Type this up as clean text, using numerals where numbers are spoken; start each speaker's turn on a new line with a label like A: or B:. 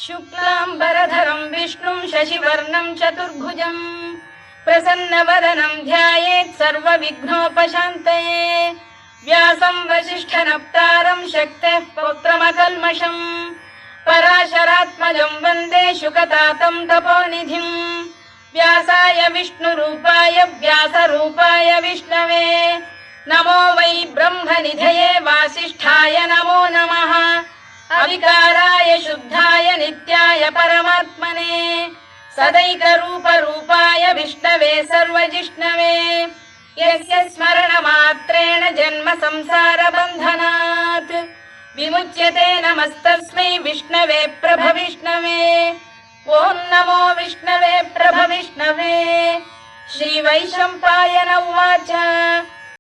A: शुक्लाम्बरधरं विष्णुं शशिवर्णं चतुर्भुजं प्रसन्नवदनं ध्यायेत् सर्वविघ्नोपशान्तये। व्यासं वसिष्ठनप्तारं शक्तेः पौत्रमकल्मषम् पराशरात्मजं वन्दे शुकतातं तपोनिधिम्। व्यासाय विष्णुरूपाय व्यासरूपाय विष्णवे नमो वै ब्रह्मनिधये वासिष्ठाय नमो नमः। अविकाराय शुद्धाय नित्याय परमात्मने सदैकरूपरूपाय विष्णवे सर्वजिष्णवे यस्य स्मरणमात्रेण जन्म संसारबन्धनात् विमुच्यते। नमस्तस्मै विष्णवे प्रभविष्णवे। ॐ नमो विष्णवे प्रभविष्णवे। श्रीवैशम्पायन उवाच